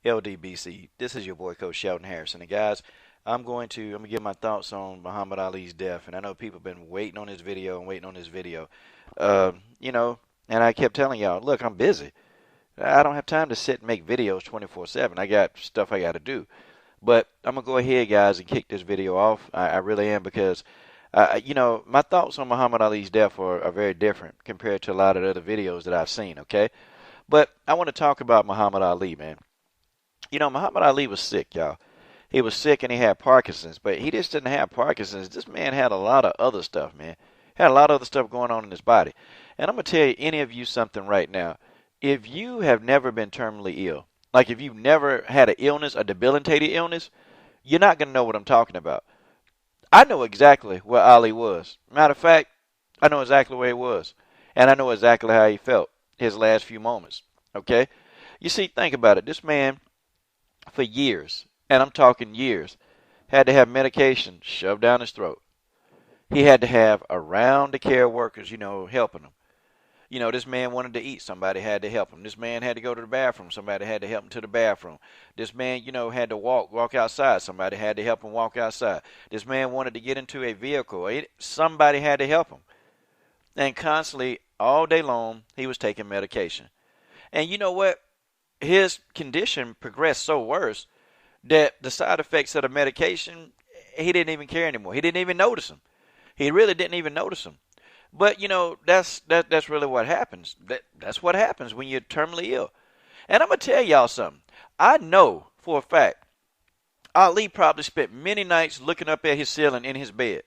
LDBC. This is your boy Coach Sheldon Harrison. And guys, I'm gonna give my thoughts on Muhammad Ali's death. And I know people have been waiting on this video and waiting on this video. Uh, you know, and I kept telling y'all, look, I'm busy. I don't have time to sit and make videos 24/7. I got stuff I got to do. But I'm gonna go ahead, guys, and kick this video off. I really am because, my thoughts on Muhammad Ali's death are very different compared to a lot of the other videos that I've seen. Okay, but I want to talk about Muhammad Ali, man. Muhammad Ali was sick, y'all. He was sick and he had Parkinson's, but he just didn't have Parkinson's. This man had a lot of other stuff, man. Had a lot of other stuff going on in his body. And I'm gonna tell you, any of you something right now. If you have never been terminally ill, like if you've never had an illness, a debilitating illness, you're not gonna know what I'm talking about. I know exactly where Ali was. Matter of fact, I know exactly where he was, and I know exactly how he felt his last few moments. Okay, you see, think about it. This man, for years, and I'm talking years, had to have medication shoved down his throat. He had to have around the care workers, helping him. This man wanted to eat. Somebody had to help him. This man had to go to the bathroom. Somebody had to help him to the bathroom. This man, had to walk outside. Somebody had to help him walk outside. This man wanted to get into a vehicle. Somebody had to help him. And constantly, all day long, he was taking medication. And you know what? His condition progressed so worse that the side effects of the medication, he didn't even care anymore. He didn't even notice them. He really didn't even notice them. But that's really what happens. That's what happens when you're terminally ill. And I'm gonna tell y'all something. I know for a fact Ali probably spent many nights looking up at his ceiling in his bed.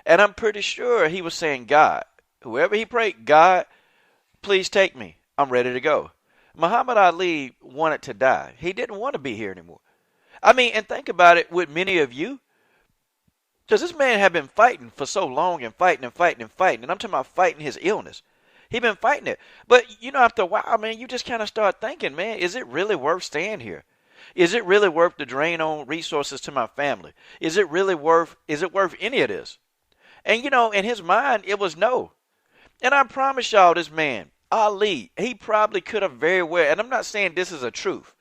And I'm pretty sure he was saying, God, whoever he prayed, God, please take me. I'm ready to go. Muhammad Ali wanted to die. He didn't want to be here anymore. I mean, and think about it with many of you. Because this man had been fighting for so long and fighting and fighting and fighting. And I'm talking about fighting his illness. He been fighting it. But, after a while, man, you just kind of start thinking, man, is it really worth staying here? Is it really worth the drain on resources to my family? Is it worth any of this? And, in his mind, it was no. And I promise y'all, this man, Ali, he probably could have very well, and I'm not saying this is a truth.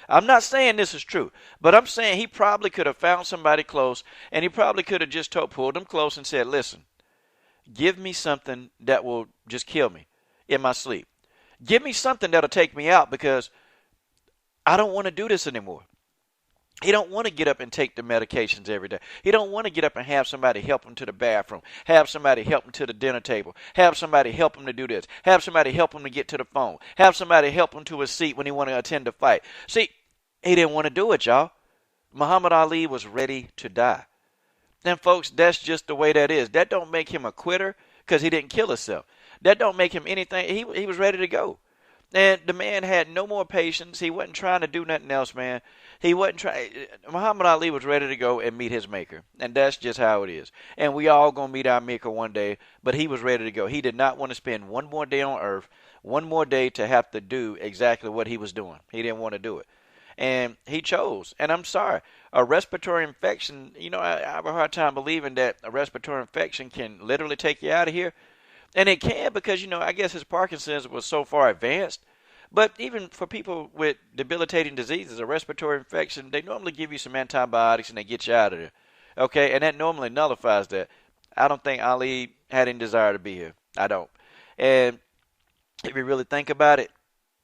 I'm not saying this is true, but I'm saying he probably could have found somebody close, and he probably could have just pulled them close and said, listen, give me something that will just kill me in my sleep. Give me something that'll take me out because I don't want to do this anymore. He don't want to get up and take the medications every day. He don't want to get up and have somebody help him to the bathroom, have somebody help him to the dinner table, have somebody help him to do this, have somebody help him to get to the phone, have somebody help him to his seat when he want to attend a fight. See, he didn't want to do it, y'all. Muhammad Ali was ready to die. And folks, that's just the way that is. That don't make him a quitter because he didn't kill himself. That don't make him anything. He was ready to go. And the man had no more patience. He wasn't trying to do nothing else, man. He wasn't trying. Muhammad Ali was ready to go and meet his maker. And that's just how it is. And we all going to meet our maker one day. But he was ready to go. He did not want to spend one more day on earth, one more day to have to do exactly what he was doing. He didn't want to do it. And he chose. And I'm sorry. A respiratory infection, I have a hard time believing that a respiratory infection can literally take you out of here. And it can because, I guess his Parkinson's was so far advanced. But even for people with debilitating diseases, a respiratory infection, they normally give you some antibiotics and they get you out of there. Okay, and that normally nullifies that. I don't think Ali had any desire to be here. I don't. And if you really think about it,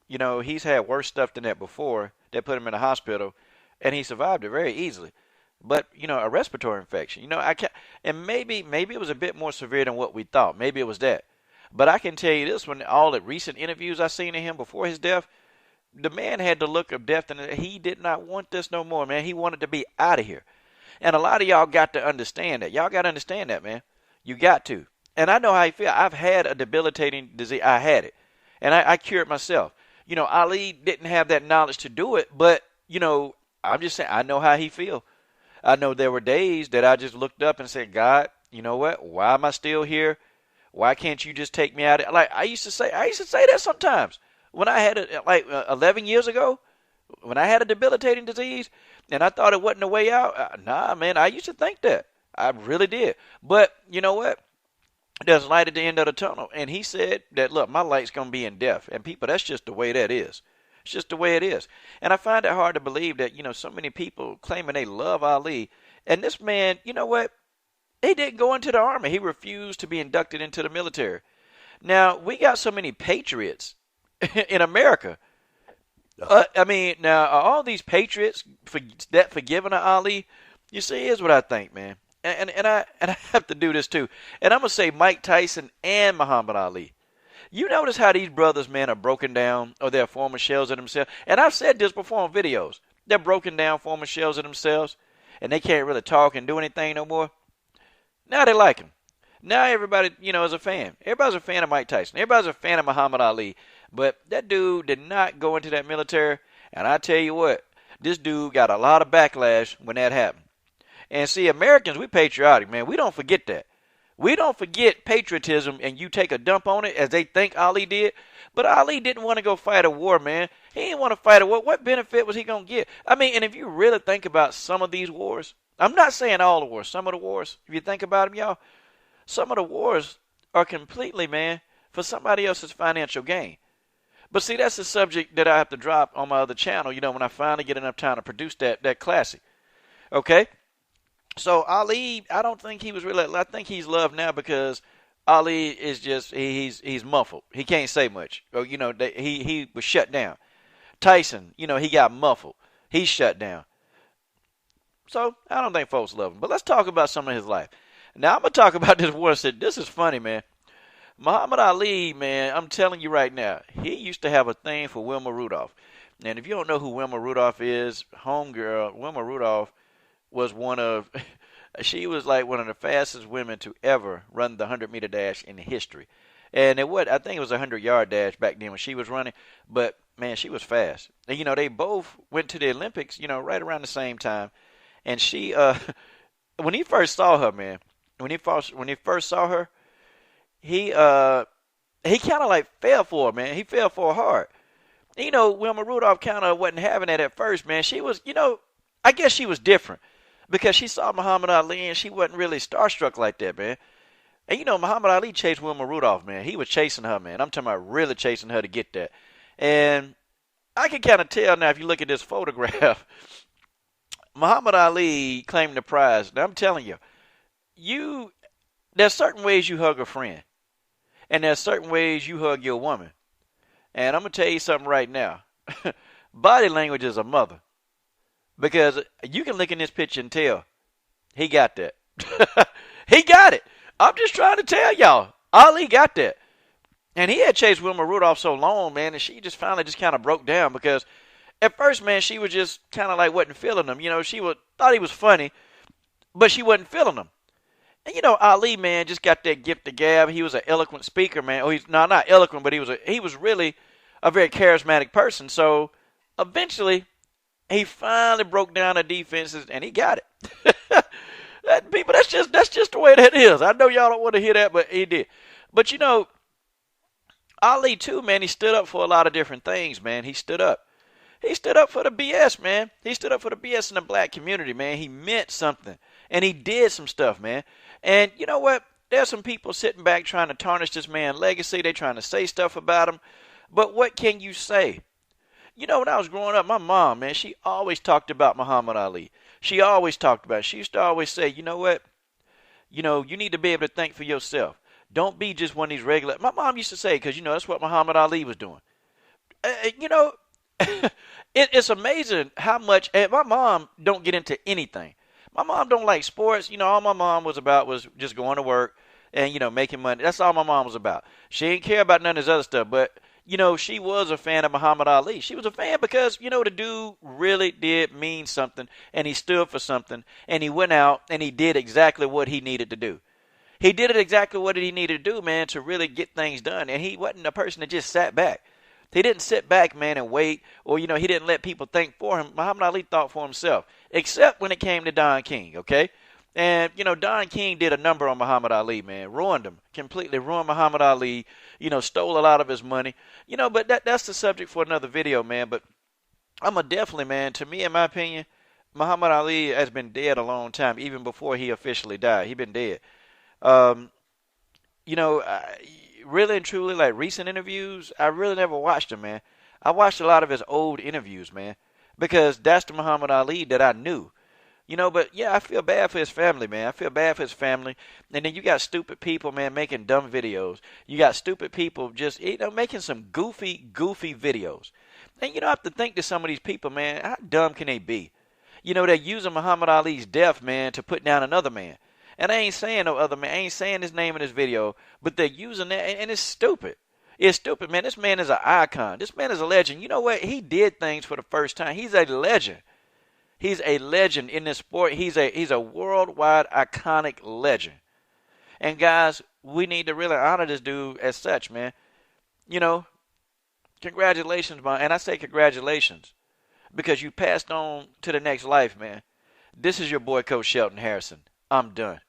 he's had worse stuff than that before that put him in a hospital, and he survived it very easily. But, a respiratory infection, I can't, and maybe it was a bit more severe than what we thought. Maybe it was that. But I can tell you this, when all the recent interviews I seen of him before his death, the man had the look of death, and he did not want this no more, man. He wanted to be out of here. And a lot of y'all got to understand that. Y'all got to understand that, man. You got to. And I know how you feel. I've had a debilitating disease. I had it. And I cured myself. Ali didn't have that knowledge to do it, but, I'm just saying, I know how he feel. I know there were days that I just looked up and said, God, you know what? Why am I still here? Why can't you just take me out? Like I used to say that sometimes when I had it 11 years ago, when I had a debilitating disease and I thought it wasn't the way out. Nah, man, I used to think that. I really did. But you know what? There's light at the end of the tunnel. And he said that, look, my light's going to be in death. And people, that's just the way that is. It's just the way it is. And I find it hard to believe that, so many people claiming they love Ali. And this man, you know what? He didn't go into the army. He refused to be inducted into the military. Now, we got so many patriots in America. Now, are all these patriots that forgiving of Ali? You see, here's what I think, man. And I have to do this too. And I'm going to say Mike Tyson and Muhammad Ali. You notice how these brothers, man, are broken down, or they're former shells of themselves. And I've said this before on videos. They're broken down former shells of themselves, and they can't really talk and do anything no more. Now they like him. Now everybody, is a fan. Everybody's a fan of Mike Tyson. Everybody's a fan of Muhammad Ali. But that dude did not go into that military. And I tell you what, this dude got a lot of backlash when that happened. And see, Americans, we patriotic, man. We don't forget that. We don't forget patriotism and you take a dump on it as they think Ali did. But Ali didn't want to go fight a war, man. He didn't want to fight a war. What benefit was he going to get? And if you really think about some of these wars, I'm not saying all the wars, some of the wars, if you think about them, y'all, some of the wars are completely, man, for somebody else's financial gain. But see, that's the subject that I have to drop on my other channel, when I finally get enough time to produce that classic. Okay? So Ali, I don't think he was really, I think he's loved now because Ali is just, he's muffled. He can't say much. Or, he was shut down. Tyson, he got muffled. He's shut down. So I don't think folks love him. But let's talk about some of his life. Now I'm going to talk about this war. This is funny, man. Muhammad Ali, man, I'm telling you right now, he used to have a thing for Wilma Rudolph. And if you don't know who Wilma Rudolph is, homegirl, Wilma Rudolph was she was like one of the fastest women to ever run the 100-meter dash in history. And I think it was a 100-yard dash back then when she was running. But, man, she was fast. And, they both went to the Olympics, right around the same time. And she, when he first saw her, man, when he first saw her, he kind of like fell for her, man. He fell for her hard. Wilma Rudolph kind of wasn't having that at first, man. She was, I guess she was different because she saw Muhammad Ali and she wasn't really starstruck like that, man. And, Muhammad Ali chased Wilma Rudolph, man. He was chasing her, man. I'm talking about really chasing her to get that. And I can kind of tell now if you look at this photograph, Muhammad Ali claimed the prize. Now, I'm telling you, there's certain ways you hug a friend. And there's certain ways you hug your woman. And I'm going to tell you something right now. Body language is a mother. Because you can look in this picture and tell he got that. He got it. I'm just trying to tell y'all. Ali got that. And he had chased Wilma Rudolph so long, man, and she just finally just kind of broke down because at first, man, she was just kind of like wasn't feeling him. She thought he was funny, but she wasn't feeling him. And, Ali, man, just got that gift of gab. He was an eloquent speaker, man. Oh, he's not eloquent, but he was really a very charismatic person. So eventually, he finally broke down the defenses, and he got it. People, that's just the way that is. I know y'all don't want to hear that, but he did. But, Ali, too, man, he stood up for a lot of different things, man. He stood up. He stood up for the BS, man. He stood up for the BS in the black community, man. He meant something. And he did some stuff, man. And you know what? There's some people sitting back trying to tarnish this man's legacy. They're trying to say stuff about him. But what can you say? When I was growing up, my mom, man, she always talked about Muhammad Ali. She always talked about it. She used to always say, you know what? You need to be able to think for yourself. Don't be just one of these regular. My mom used to say, because, that's what Muhammad Ali was doing. It's amazing how much, and my mom don't get into anything. My mom don't like sports. All my mom was about was just going to work and, making money. That's all my mom was about. She didn't care about none of this other stuff. But, she was a fan of Muhammad Ali. She was a fan because, the dude really did mean something. And he stood for something. And he went out and he did exactly what he needed to do. He did it exactly what he needed to do, man, to really get things done. And he wasn't a person that just sat back. He didn't sit back, man, and wait, or, he didn't let people think for him. Muhammad Ali thought for himself, except when it came to Don King, okay? And, Don King did a number on Muhammad Ali, man, ruined him, completely ruined Muhammad Ali, stole a lot of his money. But that's the subject for another video, man. But I'm a definitely, man, to me, in my opinion, Muhammad Ali has been dead a long time, even before he officially died. He's been dead. Really and truly, like recent interviews, I really never watched them, man. I watched a lot of his old interviews, man, because that's the Muhammad Ali that I knew. But yeah, I feel bad for his family, man. I feel bad for his family. And then you got stupid people, man, making dumb videos. You got stupid people just, making some goofy videos. And I have to think to some of these people, man, how dumb can they be? They're using Muhammad Ali's death, man, to put down another man. And I ain't saying no other man. I ain't saying his name in this video, but they're using that, and it's stupid. It's stupid, man. This man is an icon. This man is a legend. You know what? He did things for the first time. He's a legend. He's a legend in this sport. He's a worldwide iconic legend. And guys, we need to really honor this dude as such, man. Congratulations, man. And I say congratulations because you passed on to the next life, man. This is your boy, Coach Shelton Harrison. I'm done.